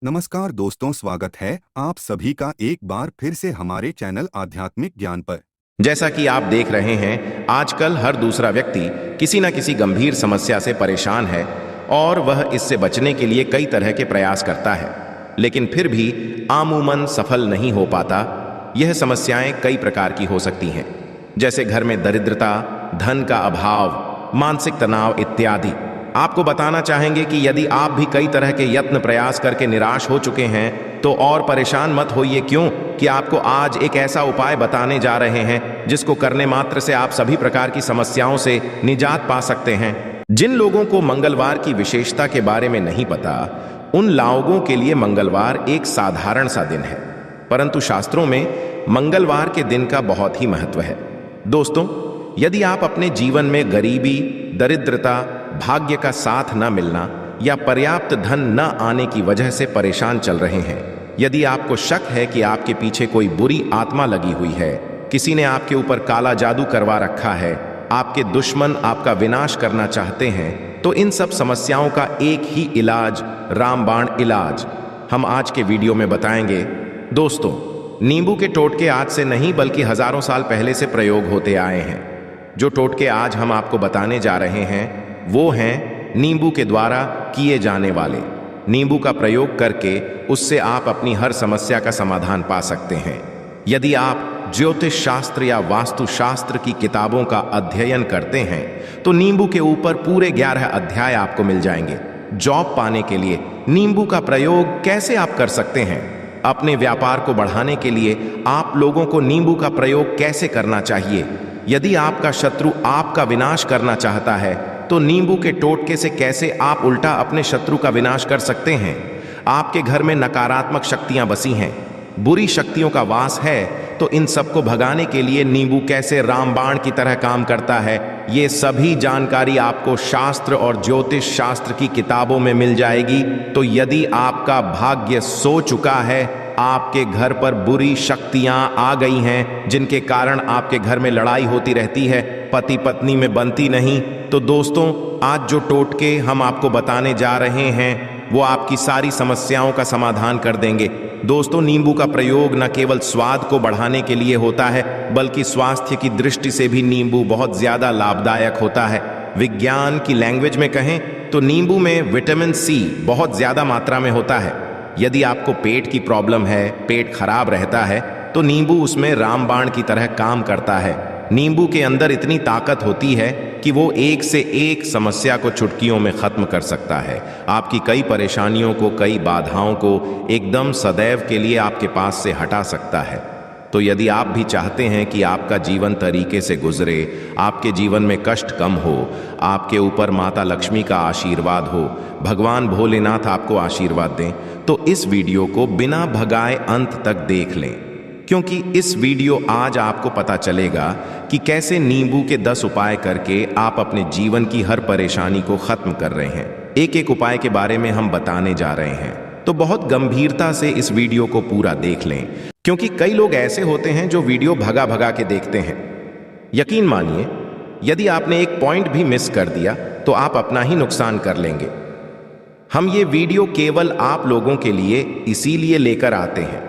नमस्कार दोस्तों, स्वागत है आप सभी का एक बार फिर से हमारे चैनल आध्यात्मिक ज्ञान पर। जैसा कि आप देख रहे हैं, आजकल हर दूसरा व्यक्ति किसी न किसी गंभीर समस्या से परेशान है और वह इससे बचने के लिए कई तरह के प्रयास करता है, लेकिन फिर भी आमूमन सफल नहीं हो पाता। यह समस्याएं कई प्रकार की हो सकती हैं, जैसे घर में दरिद्रता, धन का अभाव, मानसिक तनाव इत्यादि। आपको बताना चाहेंगे कि यदि आप भी कई तरह के यत्न प्रयास करके निराश हो चुके हैं तो और परेशान मत होइए, क्यों कि आपको आज एक ऐसा उपाय बताने जा रहे हैं जिसको करने मात्र से आप सभी प्रकार की समस्याओं से निजात पा सकते हैं। जिन लोगों को मंगलवार की विशेषता के बारे में नहीं पता, उन लोगों के लिए मंगलवार एक साधारण सा दिन है, परंतु शास्त्रों में मंगलवार के दिन का बहुत ही महत्व है। दोस्तों, यदि आप अपने जीवन में गरीबी, दरिद्रता, भाग्य का साथ न मिलना या पर्याप्त धन न आने की वजह से परेशान चल रहे हैं, यदि आपको शक है कि आपके पीछे कोई बुरी आत्मा लगी हुई है, किसी ने आपके ऊपर काला जादू करवा रखा है, आपके दुश्मन आपका विनाश करना चाहते हैं, तो इन सब समस्याओं का एक ही इलाज, रामबाण इलाज, हम आज के वीडियो में बताएंगे। दोस्तों, नींबू के टोटके आज से नहीं बल्कि हजारों साल पहले से प्रयोग होते आए हैं। जो टोटके आज हम आपको बताने जा रहे हैं वो हैं नींबू के द्वारा किए जाने वाले। नींबू का प्रयोग करके उससे आप अपनी हर समस्या का समाधान पा सकते हैं। यदि आप ज्योतिष शास्त्र या वास्तु शास्त्र की किताबों का अध्ययन करते हैं तो नींबू के ऊपर पूरे 11 अध्याय आपको मिल जाएंगे। जॉब पाने के लिए नींबू का प्रयोग कैसे आप कर सकते हैं, अपने व्यापार को बढ़ाने के लिए आप लोगों को नींबू का प्रयोग कैसे करना चाहिए, यदि आपका शत्रु आपका विनाश करना चाहता है तो नींबू के टोटके से कैसे आप उल्टा अपने शत्रु का विनाश कर सकते हैं। आपके घर में नकारात्मक शक्तियां बसी हैं, बुरी शक्तियों का वास है, तो इन सबको भगाने के लिए नींबू कैसे रामबाण की तरह काम करता है, ये सभी जानकारी आपको शास्त्र और ज्योतिष शास्त्र की किताबों में मिल जाएगी। तो यदि आपका भाग्य सो चुका है, आपके घर पर बुरी शक्तियां आ गई हैं जिनके कारण आपके घर में लड़ाई होती रहती है, पति पत्नी में बनती नहीं, तो दोस्तों, आज जो टोटके हम आपको बताने जा रहे हैं वो आपकी सारी समस्याओं का समाधान कर देंगे। दोस्तों, नींबू का प्रयोग न केवल स्वाद को बढ़ाने के लिए होता है बल्कि स्वास्थ्य की दृष्टि से भी नींबू बहुत ज्यादा लाभदायक होता है। विज्ञान की लैंग्वेज में कहें तो नींबू में विटामिन सी बहुत ज्यादा मात्रा में होता है। यदि आपको पेट की प्रॉब्लम है, पेट खराब रहता है, तो नींबू उसमें रामबाण की तरह काम करता है। नींबू के अंदर इतनी ताकत होती है कि वो एक से एक समस्या को चुटकियों में खत्म कर सकता है। आपकी कई परेशानियों को, कई बाधाओं को एकदम सदैव के लिए आपके पास से हटा सकता है। तो यदि आप भी चाहते हैं कि आपका जीवन तरीके से गुजरे, आपके जीवन में कष्ट कम हो, आपके ऊपर माता लक्ष्मी का आशीर्वाद हो, भगवान भोलेनाथ आपको आशीर्वाद दें, तो इस वीडियो को बिना भगाए अंत तक देख लें, क्योंकि इस वीडियो आज आपको पता चलेगा कि कैसे नींबू के 10 उपाय करके आप अपने जीवन की हर परेशानी को खत्म कर रहे हैं। एक एक उपाय के बारे में हम बताने जा रहे हैं, तो बहुत गंभीरता से इस वीडियो को पूरा देख लें, क्योंकि कई लोग ऐसे होते हैं जो वीडियो भगा भगा के देखते हैं। यकीन मानिए, यदि आपने एक पॉइंट भी मिस कर दिया तो आप अपना ही नुकसान कर लेंगे। हम ये वीडियो केवल आप लोगों के लिए इसीलिए लेकर आते हैं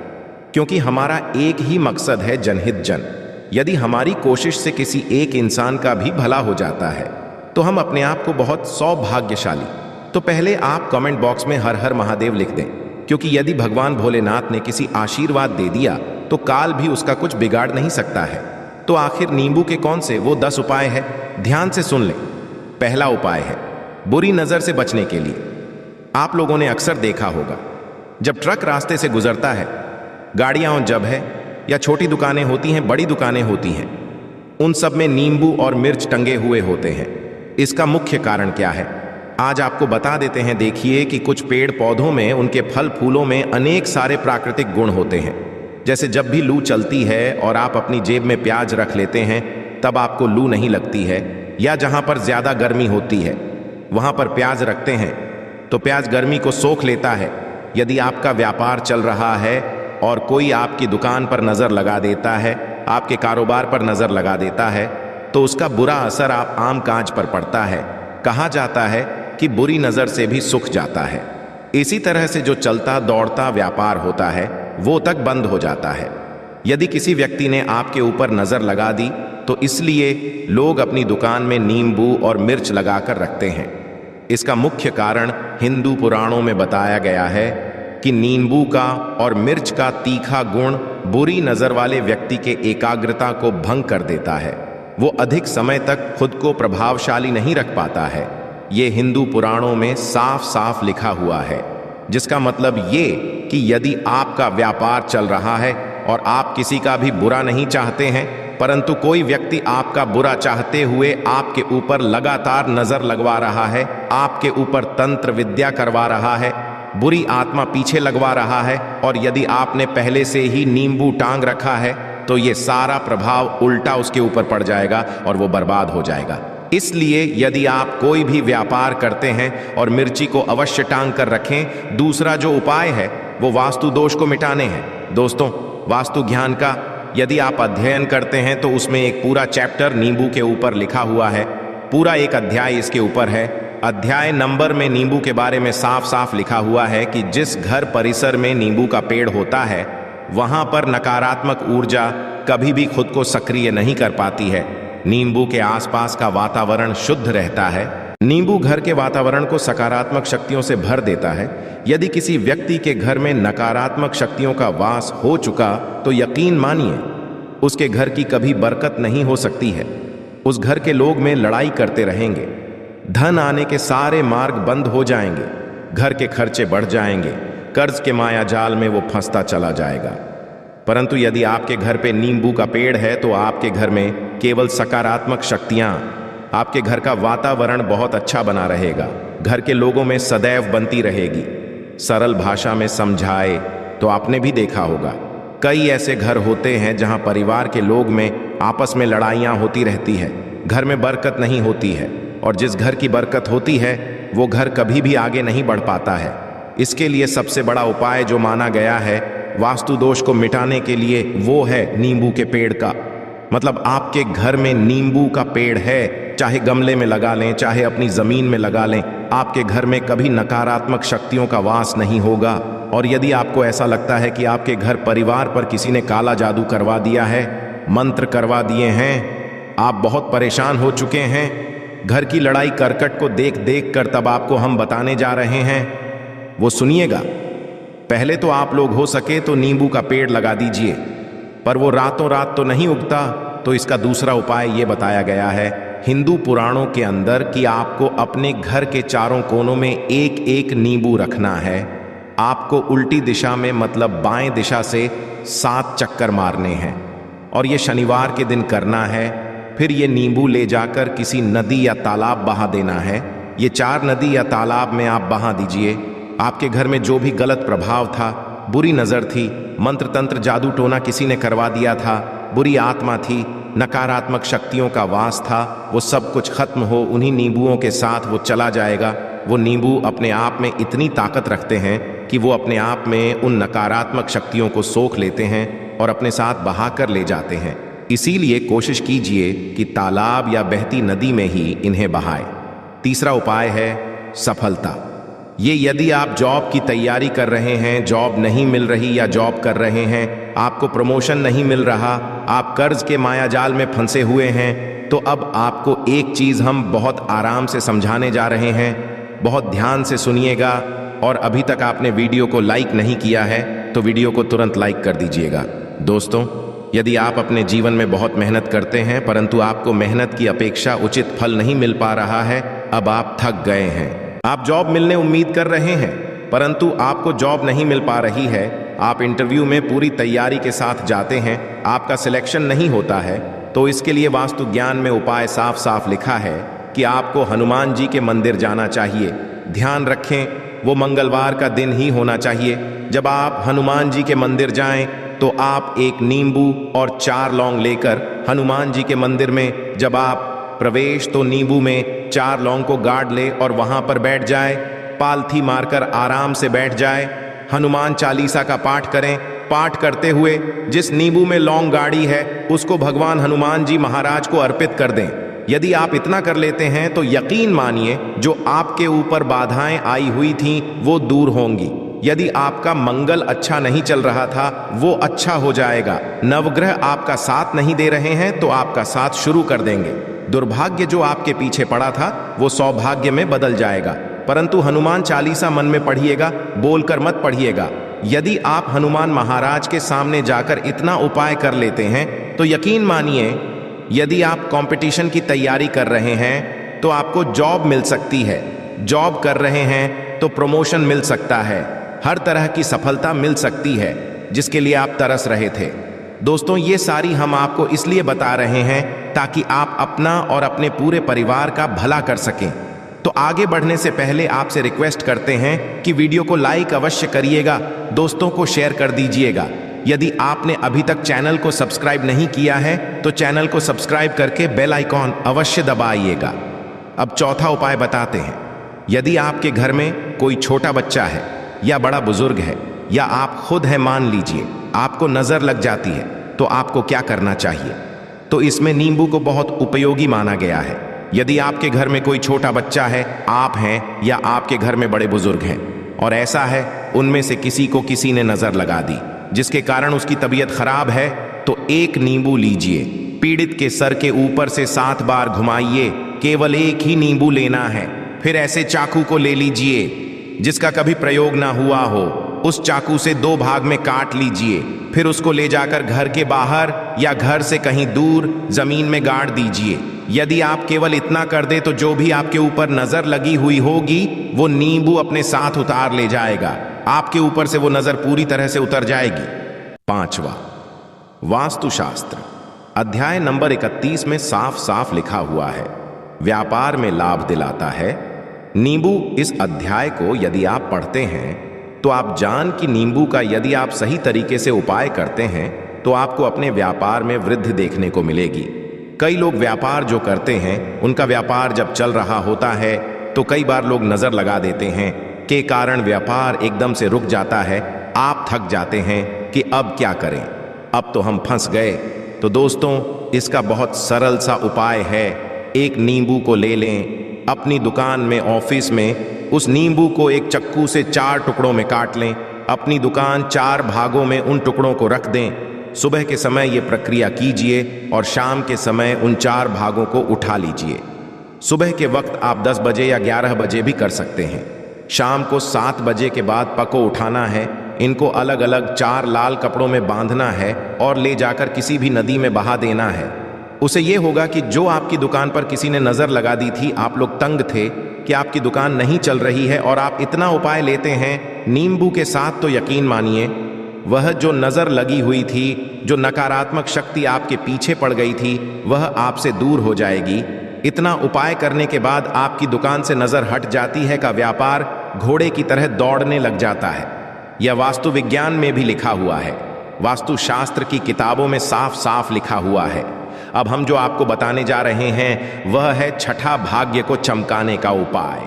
क्योंकि हमारा एक ही मकसद है, जनहित जन। यदि हमारी कोशिश से किसी एक इंसान का भी भला हो जाता है तो हम अपने आप को बहुत सौभाग्यशाली। तो पहले आप कमेंट बॉक्स में हर हर महादेव लिख दें, क्योंकि यदि भगवान भोलेनाथ ने किसी आशीर्वाद दे दिया तो काल भी उसका कुछ बिगाड़ नहीं सकता है। तो आखिर नींबू के कौन से वो 10 उपाय है, ध्यान से सुन लें। पहला उपाय है बुरी नजर से बचने के लिए। आप लोगों ने अक्सर देखा होगा, जब ट्रक रास्ते से गुजरता है, गाड़ियां जब है या छोटी दुकानें होती हैं, बड़ी दुकानें होती हैं, उन सब में नींबू और मिर्च टंगे हुए होते हैं। इसका मुख्य कारण क्या है, आज आपको बता देते हैं। देखिए कि कुछ पेड़ पौधों में, उनके फल फूलों में अनेक सारे प्राकृतिक गुण होते हैं। जैसे जब भी लू चलती है और आप अपनी जेब में प्याज रख लेते हैं, तब आपको लू नहीं लगती है, या जहां पर ज्यादा गर्मी होती है वहां पर प्याज रखते हैं तो प्याज गर्मी को सोख लेता है। यदि आपका व्यापार चल रहा है और कोई आपकी दुकान पर नजर लगा देता है, आपके कारोबार पर नजर लगा देता है, तो उसका बुरा असर आप आम काज पर पड़ता है। कहा जाता है कि बुरी नजर से भी सुख जाता है। इसी तरह से जो चलता दौड़ता व्यापार होता है वो तक बंद हो जाता है। यदि किसी व्यक्ति ने आपके ऊपर नजर लगा दी तो इसलिए लोग अपनी दुकान में नींबू और मिर्च लगाकर रखते हैं। इसका मुख्य कारण हिंदू पुराणों में बताया गया है कि नींबू का और मिर्च का तीखा गुण बुरी नजर वाले व्यक्ति के एकाग्रता को भंग कर देता है। वो अधिक समय तक खुद को प्रभावशाली नहीं रख पाता है। ये हिंदू पुराणों में साफ साफ लिखा हुआ है, जिसका मतलब ये कि यदि आपका व्यापार चल रहा है और आप किसी का भी बुरा नहीं चाहते हैं, परंतु कोई व्यक्ति आपका बुरा चाहते हुए आपके ऊपर लगातार नजर लगवा रहा है, आपके ऊपर तंत्र विद्या करवा रहा है, बुरी आत्मा पीछे लगवा रहा है, और यदि आपने पहले से ही नींबू टांग रखा है तो ये सारा प्रभाव उल्टा उसके ऊपर पड़ जाएगा और वो बर्बाद हो जाएगा। इसलिए यदि आप कोई भी व्यापार करते हैं और मिर्ची को अवश्य टांग कर रखें। दूसरा जो उपाय है वो वास्तु दोष को मिटाने हैं। दोस्तों, वास्तु ज्ञान का यदि आप अध्ययन करते हैं तो उसमें एक पूरा चैप्टर नींबू के ऊपर लिखा हुआ है, पूरा एक अध्याय इसके ऊपर है। अध्याय नंबर में नींबू के बारे में साफ साफ लिखा हुआ है कि जिस घर परिसर में नींबू का पेड़ होता है वहां पर नकारात्मक ऊर्जा कभी भी खुद को सक्रिय नहीं कर पाती है। नींबू के आसपास का वातावरण शुद्ध रहता है। नींबू घर के वातावरण को सकारात्मक शक्तियों से भर देता है। यदि किसी व्यक्ति के घर में नकारात्मक शक्तियों का वास हो चुका तो यकीन मानिए उसके घर की कभी बरकत नहीं हो सकती है। उस घर के लोग में लड़ाई करते रहेंगे, धन आने के सारे मार्ग बंद हो जाएंगे, घर के खर्चे बढ़ जाएंगे, कर्ज के माया जाल में वो फंसता चला जाएगा। परंतु यदि आपके घर पे नींबू का पेड़ है तो आपके घर में केवल सकारात्मक शक्तियां, आपके घर का वातावरण बहुत अच्छा बना रहेगा, घर के लोगों में सदैव बनती रहेगी। सरल भाषा में समझाए तो आपने भी देखा होगा कई ऐसे घर होते हैं जहां परिवार के लोग में आपस में लड़ाइयां होती रहती है, घर में बरकत नहीं होती है, और जिस घर की बरकत होती है वो घर कभी भी आगे नहीं बढ़ पाता है। इसके लिए सबसे बड़ा उपाय जो माना गया है वास्तु दोष को मिटाने के लिए वो है नींबू के पेड़ का। मतलब आपके घर में नींबू का पेड़ है, चाहे गमले में लगा लें चाहे अपनी जमीन में लगा लें, आपके घर में कभी नकारात्मक शक्तियों का वास नहीं होगा। और यदि आपको ऐसा लगता है कि आपके घर परिवार पर किसी ने काला जादू करवा दिया है, मंत्र करवा दिए हैं, आप बहुत परेशान हो चुके हैं, घर की लड़ाई करकट को देख देख कर तब आपको हम बताने जा रहे हैं, वो सुनिएगा। पहले तो आप लोग हो सके तो नींबू का पेड़ लगा दीजिए, पर वो रातों रात तो नहीं उगता। तो इसका दूसरा उपाय ये बताया गया है हिंदू पुराणों के अंदर कि आपको अपने घर के चारों कोनों में एक एक नींबू रखना है। आपको उल्टी दिशा में मतलब बाएं दिशा से 7 चक्कर मारने हैं और ये शनिवार के दिन करना है। फिर ये नींबू ले जाकर किसी नदी या तालाब बहा देना है। ये 4 नदी या तालाब में आप बहा दीजिए। आपके घर में जो भी गलत प्रभाव था, बुरी नजर थी, मंत्र तंत्र जादू टोना किसी ने करवा दिया था, बुरी आत्मा थी, नकारात्मक शक्तियों का वास था, वो सब कुछ खत्म हो उन्हीं नींबुओं के साथ वो चला जाएगा। वो नींबू अपने आप में इतनी ताकत रखते हैं कि वो अपने आप में उन नकारात्मक शक्तियों को सोख लेते हैं और अपने साथ बहा कर ले जाते हैं। इसीलिए कोशिश कीजिए कि तालाब या बहती नदी में ही इन्हें बहाएं। तीसरा उपाय है सफलता। ये यदि आप जॉब की तैयारी कर रहे हैं, जॉब नहीं मिल रही या जॉब कर रहे हैं, आपको प्रमोशन नहीं मिल रहा, आप कर्ज के मायाजाल में फंसे हुए हैं, तो अब आपको एक चीज हम बहुत आराम से समझाने जा रहे हैं। बहुत ध्यान से सुनिएगा, और अभी तक आपने वीडियो को लाइक नहीं किया है तो वीडियो को तुरंत लाइक कर दीजिएगा। दोस्तों, यदि आप अपने जीवन में बहुत मेहनत करते हैं परंतु आपको मेहनत की अपेक्षा उचित फल नहीं मिल पा रहा है, अब आप थक गए हैं, आप जॉब मिलने उम्मीद कर रहे हैं परंतु आपको जॉब नहीं मिल पा रही है, आप इंटरव्यू में पूरी तैयारी के साथ जाते हैं, आपका सिलेक्शन नहीं होता है, तो इसके लिए वास्तु ज्ञान में उपाय साफ साफ लिखा है कि आपको हनुमान जी के मंदिर जाना चाहिए। ध्यान रखें, वो मंगलवार का दिन ही होना चाहिए। जब आप हनुमान जी के मंदिर जाएं तो आप एक नींबू और 4 लौंग लेकर हनुमान जी के मंदिर में जब आप प्रवेश तो नींबू में 4 लौंग को गाड़ ले और वहां पर बैठ जाए, पालथी मारकर आराम से बैठ जाए, हनुमान चालीसा का पाठ करें। पाठ करते हुए जिस नींबू में लौंग गाड़ी है उसको भगवान हनुमान जी महाराज को अर्पित कर दें। यदि आप इतना कर लेते हैं तो यकीन मानिए जो आपके ऊपर बाधाएं आई हुई थीं वो दूर होंगी। यदि आपका मंगल अच्छा नहीं चल रहा था वो अच्छा हो जाएगा। नवग्रह आपका साथ नहीं दे रहे हैं तो आपका साथ शुरू कर देंगे। दुर्भाग्य जो आपके पीछे पड़ा था वो सौभाग्य में बदल जाएगा। परंतु हनुमान चालीसा मन में पढ़िएगा, बोलकर मत पढ़िएगा। यदि आप हनुमान महाराज के सामने जाकर इतना उपाय कर लेते हैं तो यकीन मानिए यदि आप कंपटीशन की तैयारी कर रहे हैं तो आपको जॉब मिल सकती है। जॉब कर रहे हैं तो प्रमोशन मिल सकता है। हर तरह की सफलता मिल सकती है जिसके लिए आप तरस रहे थे। दोस्तों, ये सारी हम आपको इसलिए बता रहे हैं ताकि आप अपना और अपने पूरे परिवार का भला कर सकें। तो आगे बढ़ने से पहले आपसे रिक्वेस्ट करते हैं कि वीडियो को लाइक अवश्य करिएगा, दोस्तों को शेयर कर दीजिएगा। यदि आपने अभी तक चैनल को सब्सक्राइब नहीं किया है तो चैनल को सब्सक्राइब करके बेल आइकॉन अवश्य दबाइएगा। अब चौथा उपाय बताते हैं। यदि आपके घर में कोई छोटा बच्चा है या बड़ा बुजुर्ग है या आप खुद हैं, मान लीजिए आपको नजर लग जाती है, तो आपको क्या करना चाहिए? तो इसमें नींबू को बहुत उपयोगी माना गया है। यदि आपके घर में कोई छोटा बच्चा है, आप हैं या आपके घर में बड़े बुजुर्ग हैं और ऐसा है उनमें से किसी को किसी ने नजर लगा दी जिसके कारण उसकी तबीयत खराब है, तो एक नींबू लीजिए, पीड़ित के सर के ऊपर से 7 बार घुमाइए। केवल एक ही नींबू लेना है। फिर ऐसे चाकू को ले लीजिए जिसका कभी प्रयोग ना हुआ हो, उस चाकू से 2 भाग में काट लीजिए। फिर उसको ले जाकर घर के बाहर या घर से कहीं दूर जमीन में गाड़ दीजिए। यदि आप केवल इतना कर दे तो जो भी आपके ऊपर नजर लगी हुई होगी वो नींबू अपने साथ उतार ले जाएगा। आपके ऊपर से वो नजर पूरी तरह से उतर जाएगी। 5वां, वास्तुशास्त्र। अध्याय नंबर 31 में साफ साफ लिखा हुआ है, व्यापार में लाभ दिलाता है नींबू। इस अध्याय को यदि आप पढ़ते हैं तो आप जान कि नींबू का यदि आप सही तरीके से उपाय करते हैं तो आपको अपने व्यापार में वृद्धि देखने को मिलेगी। कई लोग व्यापार जो करते हैं उनका व्यापार जब चल रहा होता है तो कई बार लोग नजर लगा देते हैं के कारण व्यापार एकदम से रुक जाता है। आप थक जाते हैं कि अब क्या करें, अब तो हम फंस गए। तो दोस्तों, इसका बहुत सरल सा उपाय है। एक नींबू को ले लें, अपनी दुकान में, ऑफिस में उस नींबू को एक चक्कू से 4 टुकड़ों में काट लें। अपनी दुकान 4 भागों में उन टुकड़ों को रख दें। सुबह के समय ये प्रक्रिया कीजिए और शाम के समय उन 4 भागों को उठा लीजिए। सुबह के वक्त आप 10 बजे या 11 बजे भी कर सकते हैं। शाम को 7 बजे के बाद पको उठाना है। इनको अलग अलग 4 लाल कपड़ों में बांधना है और ले जाकर किसी भी नदी में बहा देना है। उसे ये होगा कि जो आपकी दुकान पर किसी ने नजर लगा दी थी, आप लोग तंग थे कि आपकी दुकान नहीं चल रही है और आप इतना उपाय लेते हैं नींबू के साथ, तो यकीन मानिए वह जो नजर लगी हुई थी, जो नकारात्मक शक्ति आपके पीछे पड़ गई थी, वह आपसे दूर हो जाएगी। इतना उपाय करने के बाद आपकी दुकान से नजर हट जाती है का व्यापार घोड़े की तरह दौड़ने लग जाता है। यह वास्तु विज्ञान में भी लिखा हुआ है, वास्तुशास्त्र की किताबों में साफ साफ लिखा हुआ है। अब हम जो आपको बताने जा रहे हैं वह है छठा भाग्य को चमकाने का उपाय।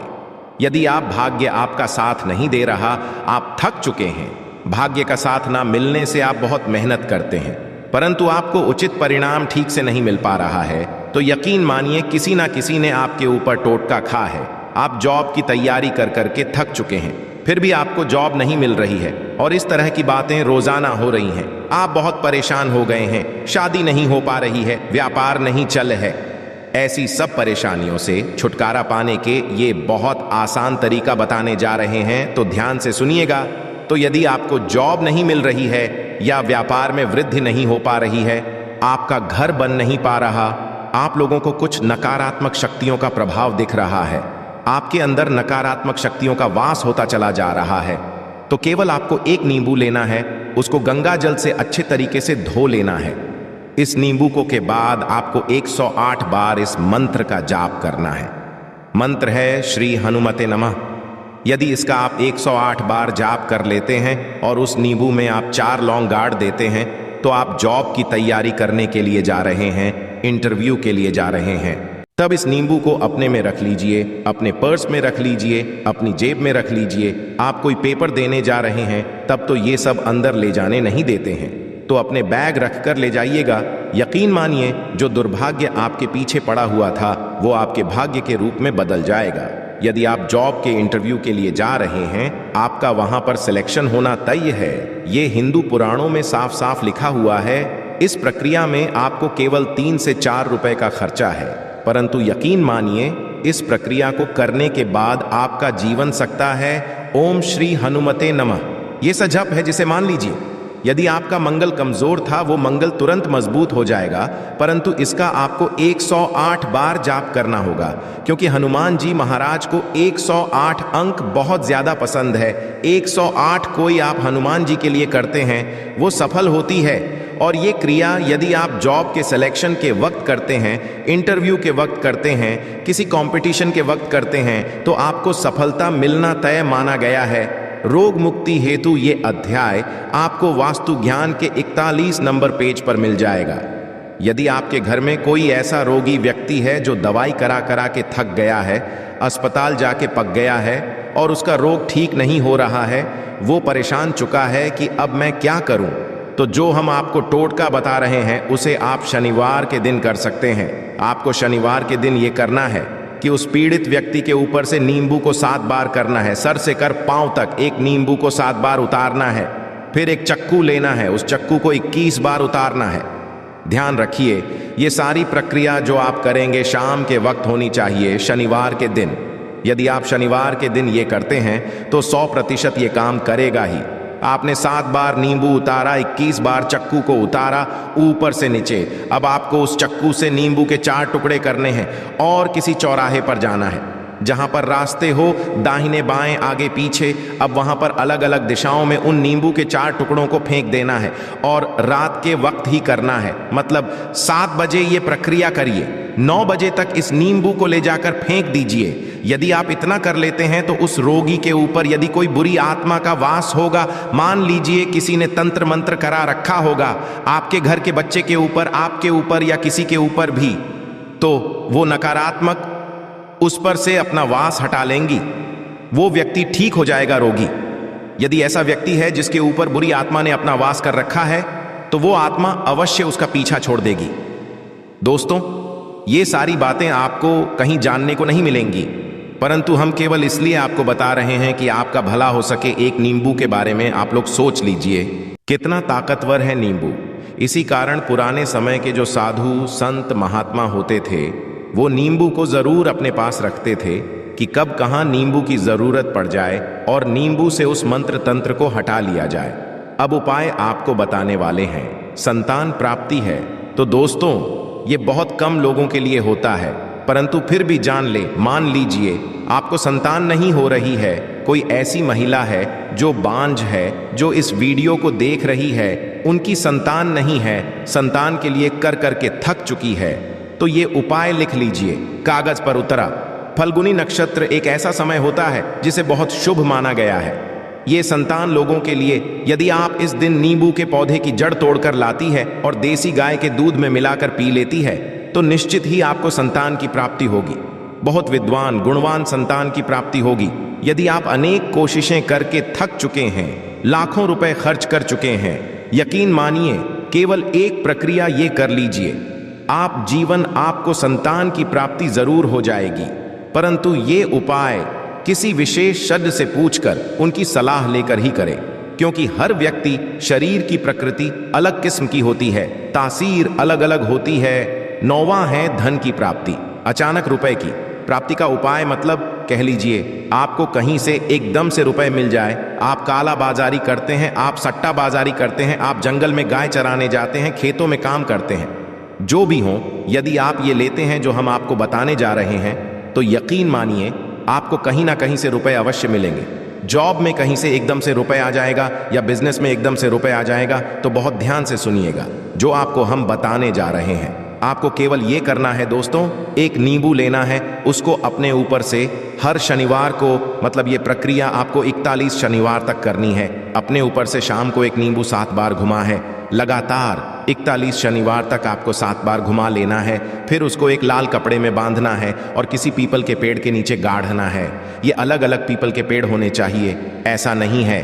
यदि आप भाग्य आपका साथ नहीं दे रहा, आप थक चुके हैं, भाग्य का साथ ना मिलने से आप बहुत मेहनत करते हैं परंतु आपको उचित परिणाम ठीक से नहीं मिल पा रहा है, तो यकीन मानिए किसी ना किसी ने आपके ऊपर टोटका खा है। आप जॉब की तैयारी कर करके थक चुके हैं, फिर भी आपको जॉब नहीं मिल रही है और इस तरह की बातें रोजाना हो रही हैं। आप बहुत परेशान हो गए हैं, शादी नहीं हो पा रही है, व्यापार नहीं चल है। ऐसी सब परेशानियों से छुटकारा पाने के ये बहुत आसान तरीका बताने जा रहे हैं, तो ध्यान से सुनिएगा। तो यदि आपको जॉब नहीं मिल रही है या व्यापार में वृद्धि नहीं हो पा रही है, आपका घर बन नहीं पा रहा, आप लोगों को कुछ नकारात्मक शक्तियों का प्रभाव दिख रहा है, आपके अंदर नकारात्मक शक्तियों का वास होता चला जा रहा है, तो केवल आपको एक नींबू लेना है, उसको गंगा जल से अच्छे तरीके से धो लेना है। इस नींबू को के बाद आपको 108 बार इस मंत्र का जाप करना है। मंत्र है श्री हनुमते नमः। यदि इसका आप 108 बार जाप कर लेते हैं और उस नींबू में आप 4 लौंग गाड़ देते हैं, तो आप जॉब की तैयारी करने के लिए जा रहे हैं, इंटरव्यू के लिए जा रहे हैं। तब इस नींबू को अपने में रख लीजिए, अपने पर्स में रख लीजिए, अपनी जेब में रख लीजिए। आप कोई पेपर देने जा रहे हैं तब तो ये सब अंदर ले जाने नहीं देते हैं। तो अपने बैग रखकर ले जाइएगा। यकीन मानिए, जो दुर्भाग्य आपके पीछे पड़ा हुआ था वो आपके भाग्य के रूप में बदल जाएगा। यदि आप जॉब के इंटरव्यू के लिए जा रहे हैं, आपका वहां पर सिलेक्शन होना तय है। ये हिंदू पुराणों में साफ साफ लिखा हुआ है। इस प्रक्रिया में आपको केवल 3 से 4 रुपए का खर्चा है, परंतु यकीन मानिए, इस प्रक्रिया को करने के बाद आपका जीवन सकता है ओम श्री हनुमते नमः। ये सा जप है जिसे मान लीजिए। यदि आपका मंगल कमजोर था, वो मंगल तुरंत मजबूत हो जाएगा, परंतु इसका आपको 108 बार जाप करना होगा, क्योंकि हनुमान जी महाराज को 108 अंक बहुत ज्यादा पसंद है। 108 कोई आप हनुमान जी के लिए करते हैं, वो सफल होती है। और ये क्रिया यदि आप जॉब के सिलेक्शन के वक्त करते हैं, इंटरव्यू के वक्त करते हैं, किसी कंपटीशन के वक्त करते हैं, तो आपको सफलता मिलना तय माना गया है। रोग मुक्ति हेतु ये अध्याय आपको वास्तु ज्ञान के 41 नंबर पेज पर मिल जाएगा। यदि आपके घर में कोई ऐसा रोगी व्यक्ति है जो दवाई करा करा के थक गया है, अस्पताल जाके पक गया है और उसका रोग ठीक नहीं हो रहा है, वो परेशान चुका है कि अब मैं क्या करूं, तो जो हम आपको टोटका बता रहे हैं उसे आप शनिवार के दिन कर सकते हैं। आपको शनिवार के दिन ये करना है कि उस पीड़ित व्यक्ति के ऊपर से नींबू को 7 बार करना है। सर से कर पांव तक एक नींबू को 7 बार उतारना है। फिर एक चक्कू लेना है, उस चक्कू को 21 बार उतारना है। ध्यान रखिए, ये सारी प्रक्रिया जो आप करेंगे शाम के वक्त होनी चाहिए, शनिवार के दिन। यदि आप शनिवार के दिन ये करते हैं तो 100% ये काम करेगा ही। आपने 7 बार नींबू उतारा, 21 बार चक्कू को उतारा ऊपर से नीचे। अब आपको उस चक्कू से नींबू के 4 टुकड़े करने हैं और किसी चौराहे पर जाना है जहां पर रास्ते हो, दाहिने बाएं आगे पीछे। अब वहां पर अलग अलग दिशाओं में उन नींबू के 4 टुकड़ों को फेंक देना है और रात के वक्त ही करना है। मतलब 7 बजे ये प्रक्रिया करिए, 9 बजे तक इस नींबू को ले जाकर फेंक दीजिए। यदि आप इतना कर लेते हैं तो उस रोगी के ऊपर यदि कोई बुरी आत्मा का वास होगा, मान लीजिए किसी ने तंत्र मंत्र करा रखा होगा आपके घर के बच्चे के ऊपर, आपके ऊपर या किसी के ऊपर भी, तो वो नकारात्मक उस पर से अपना वास हटा लेंगी। वो व्यक्ति ठीक हो जाएगा, रोगी। यदि ऐसा व्यक्ति है जिसके ऊपर बुरी आत्मा ने अपना वास कर रखा है, तो वो आत्मा अवश्य उसका पीछा छोड़ देगी। दोस्तों, ये सारी बातें आपको कहीं जानने को नहीं मिलेंगी, परंतु हम केवल इसलिए आपको बता रहे हैं कि आपका भला हो सके। एक नींबू के बारे में आप लोग सोच लीजिए, कितना ताकतवर है नींबू। इसी कारण पुराने समय के जो साधु संत महात्मा होते थे, वो नींबू को जरूर अपने पास रखते थे कि कब कहाँ नींबू की जरूरत पड़ जाए और नींबू से उस मंत्र तंत्र को हटा लिया जाए। अब उपाय आपको बताने वाले हैं। संतान प्राप्ति है तो दोस्तों, ये बहुत कम लोगों के लिए होता है, परंतु फिर भी जान ले, मान लीजिए आपको संतान नहीं हो रही है, कोई ऐसी महिला है जो बांझ है, जो इस वीडियो को देख रही है, उनकी संतान नहीं है, संतान के लिए कर करके थक चुकी है, तो ये उपाय लिख लीजिए कागज पर उतरा। फल्गुनी नक्षत्र एक ऐसा समय होता है जिसे बहुत शुभ माना गया है। ये संतान लोगों के लिए यदि आप इस दिन नींबू के पौधे की जड़ तोड़कर लाती है और देसी गाय के दूध में मिलाकर पी लेती है, तो निश्चित ही आपको संतान की प्राप्ति होगी। बहुत विद्वान गुणवान संतान की प्राप्ति होगी। यदि आप अनेक कोशिशें करके थक चुके हैं, लाखों रुपए खर्च कर चुके हैं, यकीन मानिए केवल एक प्रक्रिया ये कर लीजिए, आप जीवन आपको संतान की प्राप्ति जरूर हो जाएगी। परंतु ये उपाय किसी विशेष शब्द से पूछकर उनकी सलाह लेकर ही करें, क्योंकि हर व्यक्ति शरीर की प्रकृति अलग किस्म की होती है, तासीर अलग अलग होती है। 9वां है धन की प्राप्ति, अचानक रुपए की प्राप्ति का उपाय। मतलब कह लीजिए आपको कहीं से एकदम से रुपए मिल जाए, आप काला बाजारी करते हैं, आप सट्टा बाजारी करते हैं, आप जंगल में गाय चराने जाते हैं, खेतों में काम करते हैं, जो भी हो, यदि आप ये लेते हैं जो हम आपको बताने जा रहे हैं, तो यकीन मानिए आपको कहीं ना कहीं से रुपए अवश्य मिलेंगे। जॉब में कहीं से एकदम से रुपए आ जाएगा या बिजनेस में एकदम से रुपए आ जाएगा, तो बहुत ध्यान से सुनिएगा जो आपको हम बताने जा रहे हैं। आपको केवल ये करना है दोस्तों, एक नींबू लेना है, उसको अपने ऊपर से हर शनिवार को, मतलब ये प्रक्रिया आपको 41 शनिवार तक करनी है। अपने ऊपर से शाम को एक नींबू 7 बार घुमा है, लगातार 41 शनिवार तक आपको 7 बार घुमा लेना है। फिर उसको एक लाल कपड़े में बांधना है और किसी पीपल के पेड़ के नीचे गाड़ना है। ये अलग अलग पीपल के पेड़ होने चाहिए, ऐसा नहीं है